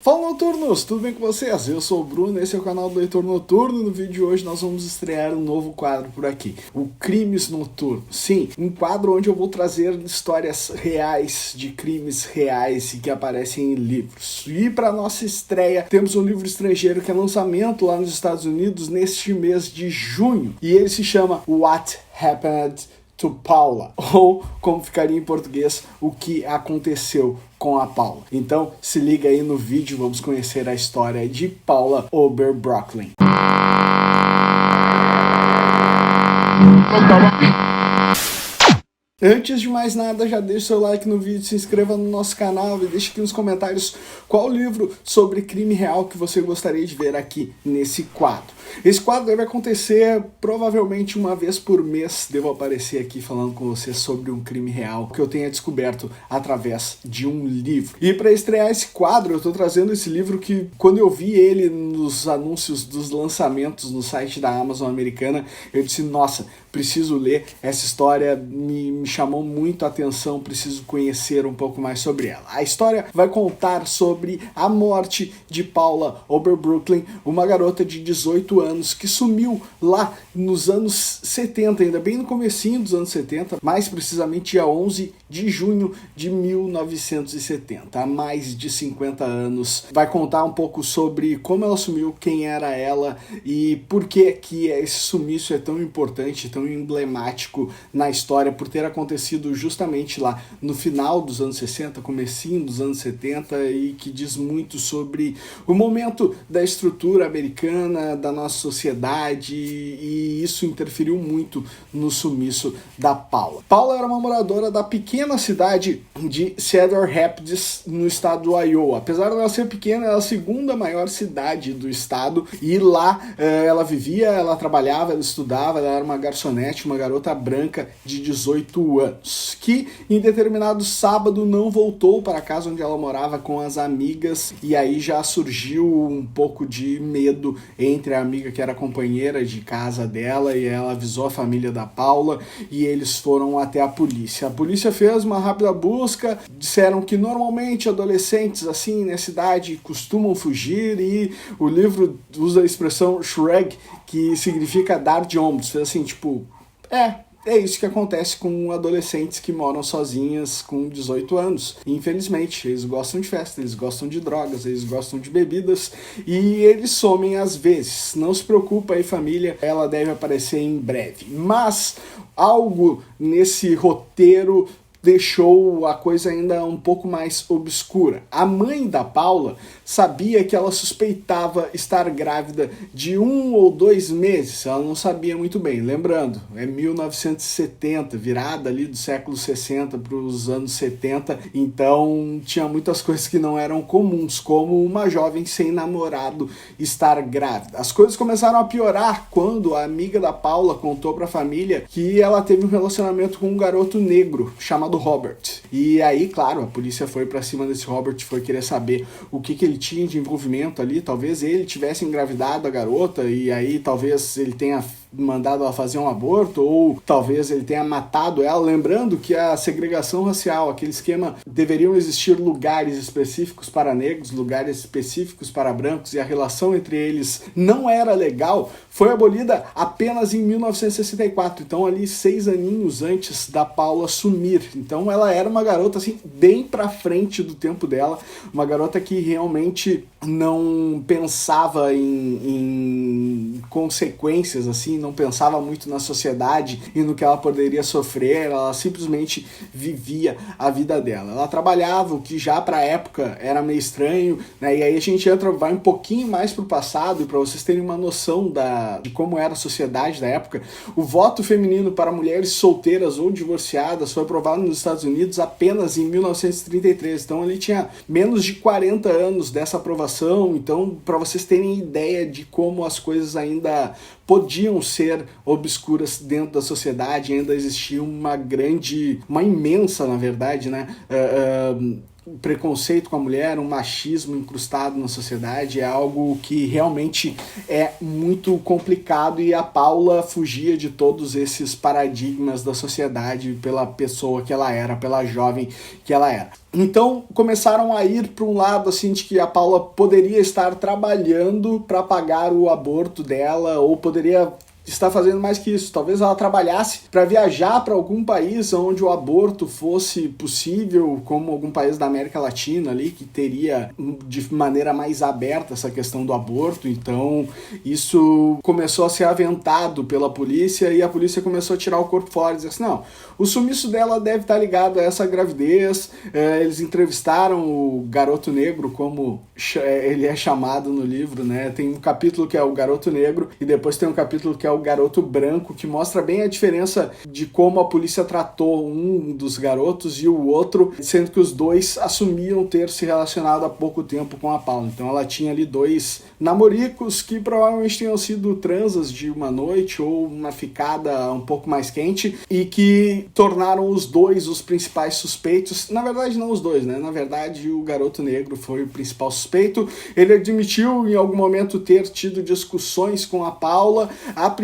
Fala, noturnos! Tudo bem com vocês? Eu sou o Bruno, esse é o canal do Leitor Noturno e no vídeo de hoje nós vamos estrear um novo quadro por aqui, o Crimes Noturnos. Sim, um quadro onde eu vou trazer histórias reais de crimes reais e que aparecem em livros. E para nossa estreia temos um livro estrangeiro que é lançamento lá nos Estados Unidos neste mês de junho e ele se chama What Happened to Paula, ou como ficaria em português, o que aconteceu com a Paula. Então se liga aí no vídeo, vamos conhecer a história de Paula Oberbrooklyn. Antes de mais nada, já deixa o seu like no vídeo, se inscreva no nosso canal e deixe aqui nos comentários qual livro sobre crime real que você gostaria de ver aqui nesse quadro. Esse quadro deve acontecer provavelmente uma vez por mês, devo aparecer aqui falando com você sobre um crime real que eu tenha descoberto através de um livro. E para estrear esse quadro, eu estou trazendo esse livro que, quando eu vi ele nos anúncios dos lançamentos no site da Amazon americana, eu disse, nossa, preciso ler essa história, me chamou muito a atenção, preciso conhecer um pouco mais sobre ela. A história vai contar sobre a morte de Paula Oberbrooklyn, uma garota de 18 anos que sumiu lá nos anos 70, ainda bem no comecinho dos anos 70, mais precisamente dia 11 de junho de 1970, há mais de 50 anos. Vai contar um pouco sobre como ela sumiu, quem era ela e por que esse sumiço é tão importante, tão emblemático na história, por ter acontecido justamente lá no final dos anos 60, comecinho dos anos 70, e que diz muito sobre o momento da estrutura americana, da nossa sociedade, e isso interferiu muito no sumiço da Paula. Paula era uma moradora da pequena cidade de Cedar Rapids, no estado do Iowa. Apesar de ela ser pequena, ela é a segunda maior cidade do estado, e lá ela vivia, ela trabalhava, ela estudava, ela era uma garçonete, uma garota branca de 18 anos, que em determinado sábado não voltou para a casa onde ela morava com as amigas, e aí já surgiu um pouco de medo entre a amiga que era companheira de casa dela, e ela avisou a família da Paula, e eles foram até a polícia. A polícia fez uma rápida busca, disseram que normalmente adolescentes assim nessa idade costumam fugir, e o livro usa a expressão shrug, que significa dar de ombros, assim, tipo, é isso que acontece com adolescentes que moram sozinhas com 18 anos. Infelizmente, eles gostam de festa, eles gostam de drogas, eles gostam de bebidas e eles somem às vezes. Não se preocupa aí, família, ela deve aparecer em breve. Mas algo nesse roteiro deixou a coisa ainda um pouco mais obscura. A mãe da Paula sabia que ela suspeitava estar grávida de 1 ou 2 meses, ela não sabia muito bem. Lembrando, é 1970, virada ali do século 60 para os anos 70, então tinha muitas coisas que não eram comuns, como uma jovem sem namorado estar grávida. As coisas começaram a piorar quando a amiga da Paula contou para a família que ela teve um relacionamento com um garoto negro chamado Robert. E aí, claro, a polícia foi pra cima desse Robert, foi querer saber o que ele tinha de envolvimento ali. Talvez ele tivesse engravidado a garota e aí talvez ele tenha mandado ela fazer um aborto, ou talvez ele tenha matado ela. Lembrando que a segregação racial, aquele esquema, deveriam existir lugares específicos para negros, lugares específicos para brancos, e a relação entre eles não era legal, foi abolida apenas em 1964, então ali 6 aninhos antes da Paula sumir. Então ela era uma garota assim bem pra frente do tempo dela, uma garota que realmente não pensava em consequências, assim, não pensava muito na sociedade e no que ela poderia sofrer, ela simplesmente vivia a vida dela. Ela trabalhava, o que já para a época era meio estranho, né? E aí a gente vai um pouquinho mais pro passado, para vocês terem uma noção de como era a sociedade da época. O voto feminino para mulheres solteiras ou divorciadas foi aprovado nos Estados Unidos apenas em 1933, então ele tinha menos de 40 anos dessa aprovação. Então, para vocês terem ideia de como as coisas ainda podiam ser obscuras dentro da sociedade, ainda existia uma imensa, na verdade, né, preconceito com a mulher, um machismo incrustado na sociedade, é algo que realmente é muito complicado, e a Paula fugia de todos esses paradigmas da sociedade pela pessoa que ela era, pela jovem que ela era. Então começaram a ir para um lado assim de que a Paula poderia estar trabalhando para pagar o aborto dela, ou poderia está fazendo mais que isso. Talvez ela trabalhasse para viajar para algum país onde o aborto fosse possível, como algum país da América Latina ali, que teria de maneira mais aberta essa questão do aborto. Então isso começou a ser aventado pela polícia, e a polícia começou a tirar o corpo fora e dizer assim, não, o sumiço dela deve estar ligado a essa gravidez. Eles entrevistaram o garoto negro, como ele é chamado no livro, né? Tem um capítulo que é o garoto negro, e depois tem um capítulo que é o garoto branco, que mostra bem a diferença de como a polícia tratou um dos garotos e o outro, sendo que os dois assumiam ter se relacionado há pouco tempo com a Paula. Então ela tinha ali dois namoricos que provavelmente tenham sido transas de uma noite ou uma ficada um pouco mais quente, e que tornaram os dois os principais suspeitos. Na verdade não os dois, né? Na verdade o garoto negro foi o principal suspeito. Ele admitiu em algum momento ter tido discussões com a Paula.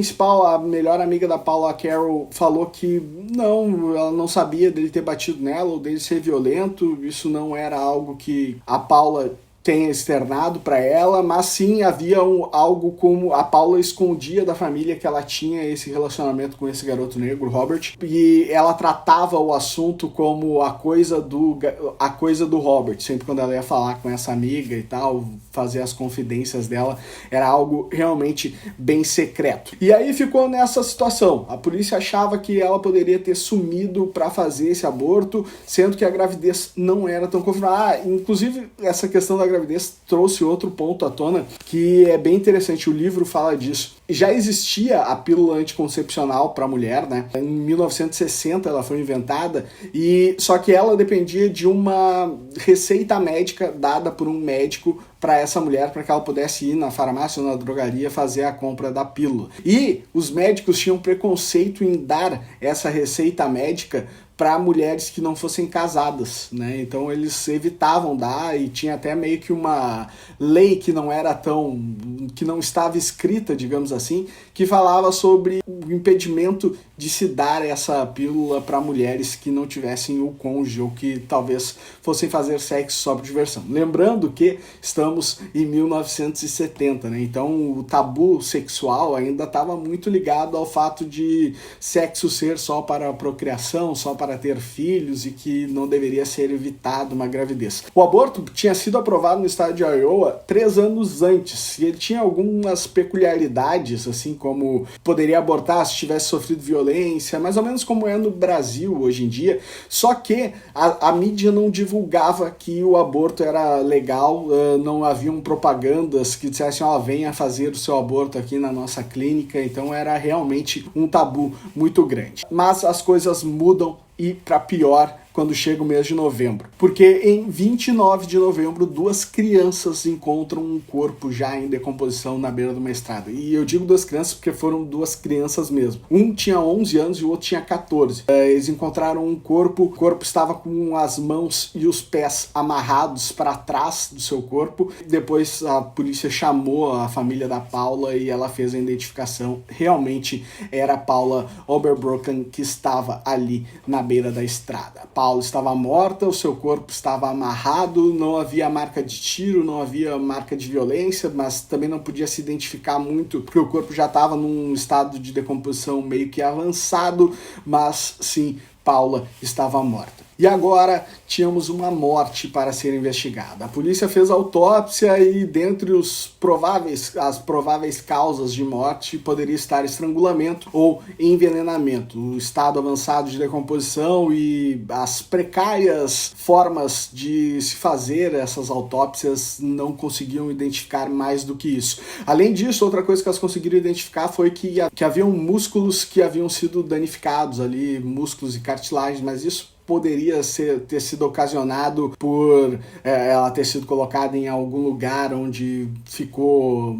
A melhor amiga da Paula, a Carol, falou que não, ela não sabia dele ter batido nela ou dele ser violento. Isso não era algo que a Paula tenha externado para ela, mas sim havia algo como a Paula escondia da família que ela tinha esse relacionamento com esse garoto negro, Robert, e ela tratava o assunto como a coisa do Robert. Sempre quando ela ia falar com essa amiga e tal, fazer as confidências dela, era algo realmente bem secreto. E aí ficou nessa situação. A polícia achava que ela poderia ter sumido para fazer esse aborto, sendo que a gravidez não era tão confirmada. Inclusive, essa questão da gravidez trouxe outro ponto à tona que é bem interessante. O livro fala disso. Já existia a pílula anticoncepcional para a mulher, né? Em 1960 ela foi inventada, e só que ela dependia de uma receita médica dada por um médico para essa mulher, para que ela pudesse ir na farmácia ou na drogaria fazer a compra da pílula. E os médicos tinham preconceito em dar essa receita médica para mulheres que não fossem casadas, né? Então eles evitavam dar, e tinha até meio que uma lei que não estava escrita, digamos assim, que falava sobre o impedimento de se dar essa pílula para mulheres que não tivessem o cônjuge ou que talvez fossem fazer sexo só por diversão. Lembrando que estamos em 1970, né? Então o tabu sexual ainda estava muito ligado ao fato de sexo ser só para procriação, só para ter filhos, e que não deveria ser evitado uma gravidez. O aborto tinha sido aprovado no estado de Iowa 3 anos antes, e ele tinha algumas peculiaridades, assim como poderia abortar se tivesse sofrido violência, mais ou menos como é no Brasil hoje em dia, só que a mídia não divulgava que o aborto era legal, não haviam propagandas que dissessem, venha fazer o seu aborto aqui na nossa clínica. Então era realmente um tabu muito grande. Mas as coisas mudam, e para pior, quando chega o mês de novembro. Porque em 29 de novembro, 2 crianças encontram um corpo já em decomposição na beira de uma estrada. E eu digo 2 crianças porque foram 2 crianças mesmo. Um tinha 11 anos e o outro tinha 14. Eles encontraram um corpo, o corpo estava com as mãos e os pés amarrados para trás do seu corpo. Depois a polícia chamou a família da Paula e ela fez a identificação. Realmente era a Paula Oberbrocken que estava ali na beira da estrada. Paula estava morta, o seu corpo estava amarrado, não havia marca de tiro, não havia marca de violência, mas também não podia se identificar muito, porque o corpo já estava num estado de decomposição meio que avançado, mas sim, Paula estava morta. E agora tínhamos uma morte para ser investigada. A polícia fez autópsia e dentre as prováveis causas de morte poderia estar estrangulamento ou envenenamento. O estado avançado de decomposição e as precárias formas de se fazer essas autópsias não conseguiam identificar mais do que isso. Além disso, outra coisa que elas conseguiram identificar foi que haviam músculos que haviam sido danificados ali, músculos e cartilagens, mas isso poderia ter sido ocasionado por ela ter sido colocada em algum lugar onde ficou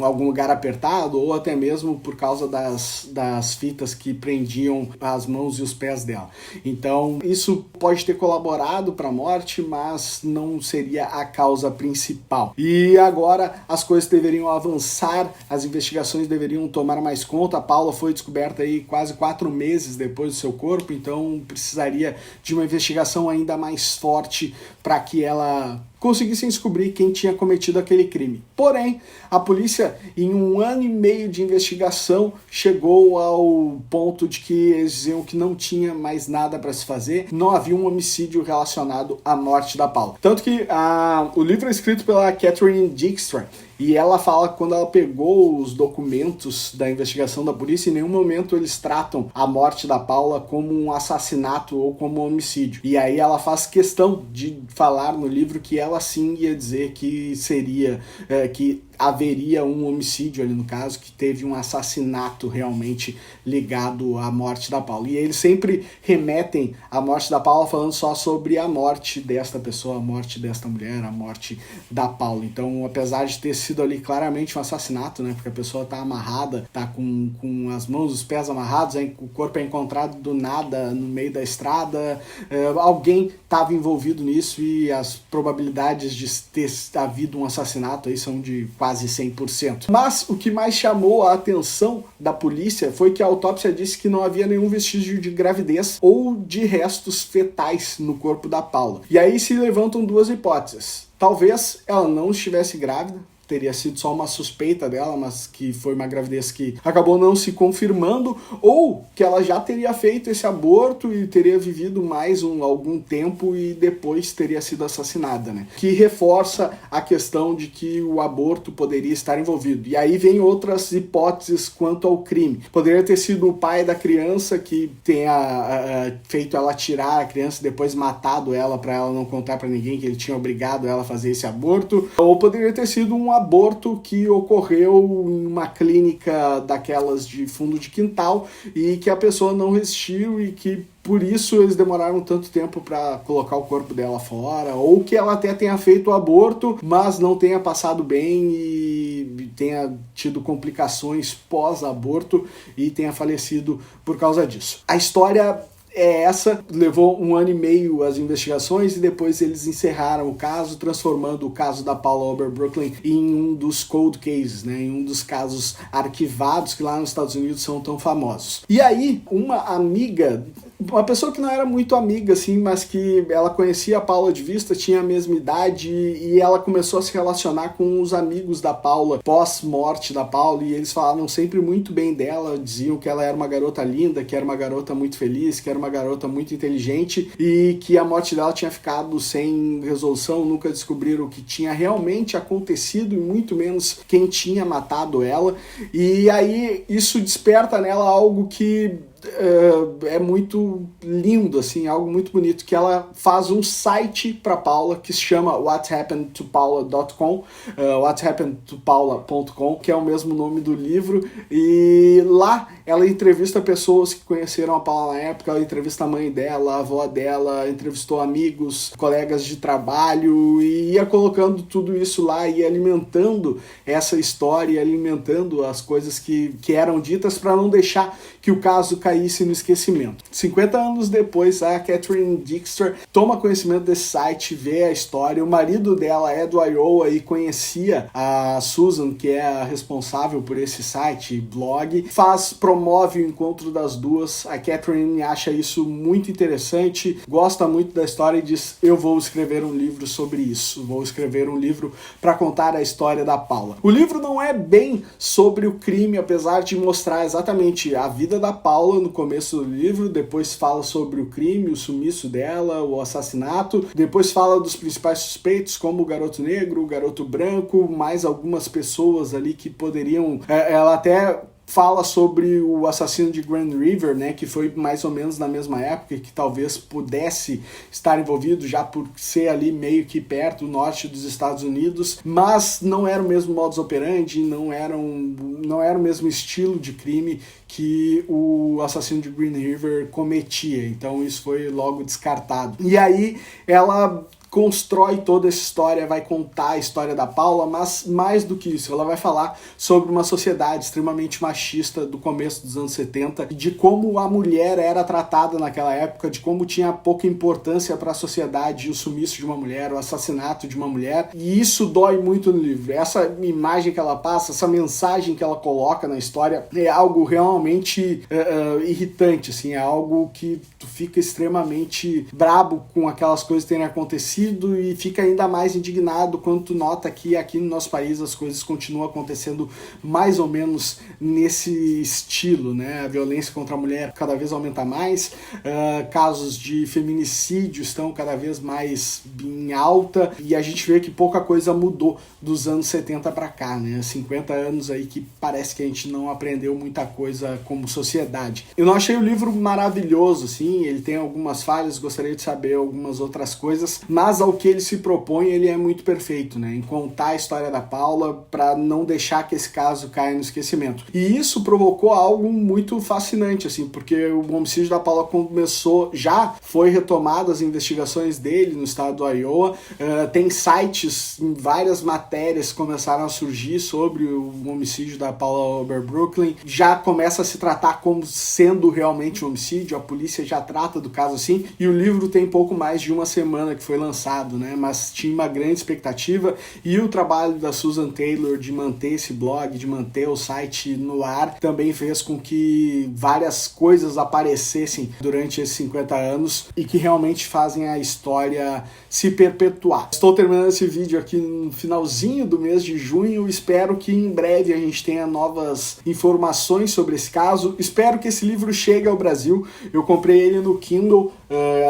algum lugar apertado, ou até mesmo por causa das fitas que prendiam as mãos e os pés dela. Então isso pode ter colaborado para a morte, mas não seria a causa principal. E agora as coisas deveriam avançar, as investigações deveriam tomar mais conta. A Paula foi descoberta aí quase 4 meses depois do seu corpo, então precisaria de uma investigação ainda mais forte para que ela conseguissem descobrir quem tinha cometido aquele crime. Porém, a polícia, em 1 ano e meio de investigação, chegou ao ponto de que eles diziam que não tinha mais nada para se fazer, não havia um homicídio relacionado à morte da Paula. Tanto que o livro é escrito pela Catherine Dijkstra, e ela fala que quando ela pegou os documentos da investigação da polícia, em nenhum momento eles tratam a morte da Paula como um assassinato ou como um homicídio. E aí ela faz questão de falar no livro que ela sim ia dizer que seria, que haveria um homicídio ali no caso, que teve um assassinato realmente ligado à morte da Paula. E eles sempre remetem a morte da Paula falando só sobre a morte desta pessoa, a morte desta mulher, a morte da Paula. Então, apesar de ter sido ali claramente um assassinato, né, porque a pessoa tá amarrada, tá com as mãos e os pés amarrados, o corpo é encontrado do nada no meio da estrada, alguém estava envolvido nisso e as probabilidades de ter havido um assassinato aí são de quase 100%. Mas o que mais chamou a atenção da polícia foi que a autópsia disse que não havia nenhum vestígio de gravidez ou de restos fetais no corpo da Paula. E aí se levantam 2 hipóteses. Talvez ela não estivesse grávida, teria sido só uma suspeita dela, mas que foi uma gravidez que acabou não se confirmando, ou que ela já teria feito esse aborto e teria vivido mais algum tempo e depois teria sido assassinada, né? Que reforça a questão de que o aborto poderia estar envolvido. E aí vem outras hipóteses quanto ao crime. Poderia ter sido o pai da criança que tenha feito ela tirar a criança e depois matado ela para ela não contar para ninguém que ele tinha obrigado ela a fazer esse aborto, ou poderia ter sido um aborto que ocorreu em uma clínica daquelas de fundo de quintal e que a pessoa não resistiu e que por isso eles demoraram tanto tempo para colocar o corpo dela fora, ou que ela até tenha feito o aborto, mas não tenha passado bem e tenha tido complicações pós-aborto e tenha falecido por causa disso. A história essa, levou 1 ano e meio as investigações e depois eles encerraram o caso, transformando o caso da Paula Auber Brooklyn em um dos cold cases, né, em um dos casos arquivados que lá nos Estados Unidos são tão famosos. E aí, uma pessoa que não era muito amiga, assim, mas que ela conhecia a Paula de vista, tinha a mesma idade e ela começou a se relacionar com os amigos da Paula pós-morte da Paula e eles falavam sempre muito bem dela, diziam que ela era uma garota linda, que era uma garota muito feliz, que era uma garota muito inteligente e que a morte dela tinha ficado sem resolução, nunca descobriram o que tinha realmente acontecido e muito menos quem tinha matado ela. E aí isso desperta nela algo que é muito lindo, assim, algo muito bonito, que ela faz um site para Paula que se chama whatshappenedtopaula.com, whatshappenedtopaula.com, que é o mesmo nome do livro, e lá ela entrevista pessoas que conheceram a Paula na época, ela entrevista a mãe dela, a avó dela, entrevistou amigos, colegas de trabalho e ia colocando tudo isso lá e alimentando essa história, alimentando as coisas que eram ditas para não deixar que o caso caísse no esquecimento. 50 anos depois, a Catherine Dijkstra toma conhecimento desse site, vê a história. O marido dela é do Iowa e conhecia a Susan, que é a responsável por esse site, blog, promove o encontro das duas. A Catherine acha isso muito interessante, gosta muito da história e diz: eu vou escrever um livro sobre isso, vou escrever um livro para contar a história da Paula. O livro não é bem sobre o crime, apesar de mostrar exatamente a vida da Paula no começo do livro, depois fala sobre o crime, o sumiço dela, o assassinato, depois fala dos principais suspeitos, como o garoto negro, o garoto branco, mais algumas pessoas ali que poderiam... Ela até fala sobre o assassino de Grand River, né, que foi mais ou menos na mesma época, que talvez pudesse estar envolvido já por ser ali meio que perto do norte dos Estados Unidos, mas não era o mesmo modus operandi, não era o mesmo estilo de crime que o assassino de Green River cometia, então isso foi logo descartado. E aí ela constrói toda essa história, vai contar a história da Paula, mas mais do que isso, ela vai falar sobre uma sociedade extremamente machista do começo dos anos 70, de como a mulher era tratada naquela época, de como tinha pouca importância para a sociedade o sumiço de uma mulher, o assassinato de uma mulher, e isso dói muito no livro. Essa imagem que ela passa, essa mensagem que ela coloca na história é algo realmente irritante, assim, é algo que tu fica extremamente brabo com aquelas coisas terem acontecido e fica ainda mais indignado quando tu nota que aqui no nosso país as coisas continuam acontecendo mais ou menos nesse estilo, né? A violência contra a mulher cada vez aumenta mais, casos de feminicídio estão cada vez mais em alta e a gente vê que pouca coisa mudou dos anos 70 para cá, né? 50 anos aí que parece que a gente não aprendeu muita coisa como sociedade. Eu não achei o livro maravilhoso, assim, ele tem algumas falhas, gostaria de saber algumas outras coisas, mas ao que ele se propõe, ele é muito perfeito, né? Em contar a história da Paula para não deixar que esse caso caia no esquecimento. E isso provocou algo muito fascinante, assim, porque o homicídio da Paula começou, já foi retomado as investigações dele no estado do Iowa, tem sites, em várias matérias começaram a surgir sobre o homicídio da Paula Oberbrooklyn, já começa a se tratar como sendo realmente um homicídio, a polícia já trata do caso assim, e o livro tem pouco mais de uma semana que foi lançado, né? Mas tinha uma grande expectativa e o trabalho da Susan Taylor de manter esse blog, de manter o site no ar, também fez com que várias coisas aparecessem durante esses 50 anos e que realmente fazem a história se perpetuar. Estou terminando esse vídeo aqui no finalzinho do mês de junho, espero que em breve a gente tenha novas informações sobre esse caso, espero que esse livro chegue ao Brasil. Eu comprei ele no Kindle,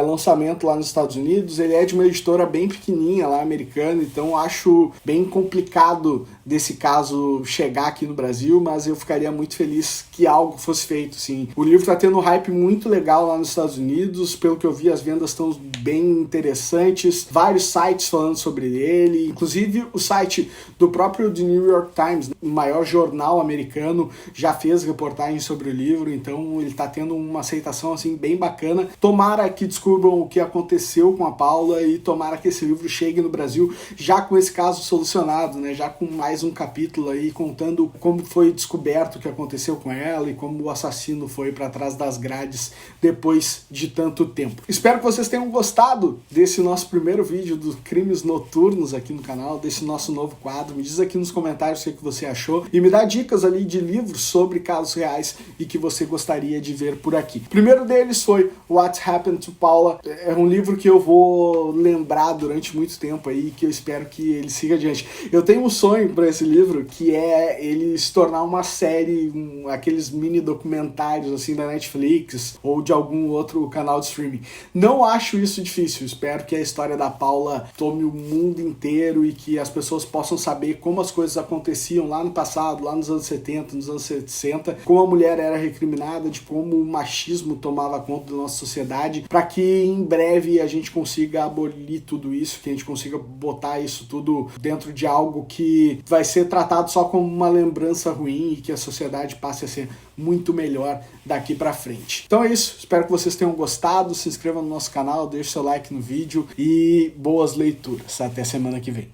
lançamento lá nos Estados Unidos, ele é de uma editora bem pequenininha lá, americana, então acho bem complicado desse caso chegar aqui no Brasil, mas eu ficaria muito feliz que algo fosse feito, sim. O livro tá tendo um hype muito legal lá nos Estados Unidos, pelo que eu vi as vendas estão bem interessantes, vários sites falando sobre ele, inclusive o site do próprio The New York Times, o maior jornal americano, já fez reportagem sobre o livro, então ele tá tendo uma aceitação assim bem bacana. Tomara que descubram o que aconteceu com a Paula e tomara que esse livro chegue no Brasil já com esse caso solucionado, né? Já com mais um capítulo aí contando como foi descoberto o que aconteceu com ela e como o assassino foi para trás das grades depois de tanto tempo. Espero que vocês tenham gostado desse nosso primeiro vídeo dos crimes noturnos aqui no canal, desse nosso novo quadro. Me diz aqui nos comentários o que você achou e me dá dicas ali de livros sobre casos reais e que você gostaria de ver por aqui. O primeiro deles foi What Happened to Paula. É um livro que eu vou lembrar durante muito tempo aí, que eu espero que ele siga adiante. Eu tenho um sonho para esse livro, que é ele se tornar uma série, aqueles mini documentários assim da Netflix ou de algum outro canal de streaming. Não acho isso difícil, espero que a história da Paula tome o mundo inteiro e que as pessoas possam saber como as coisas aconteciam lá no passado, lá nos anos 70, nos anos 60, como a mulher era recriminada, de como o machismo tomava conta da nossa sociedade, para que em breve a gente consiga abolir tudo isso, que a gente consiga botar isso tudo dentro de algo que vai ser tratado só como uma lembrança ruim e que a sociedade passe a ser muito melhor daqui pra frente. Então é isso, espero que vocês tenham gostado, se inscreva no nosso canal, deixe seu like no vídeo e boas leituras. Até semana que vem.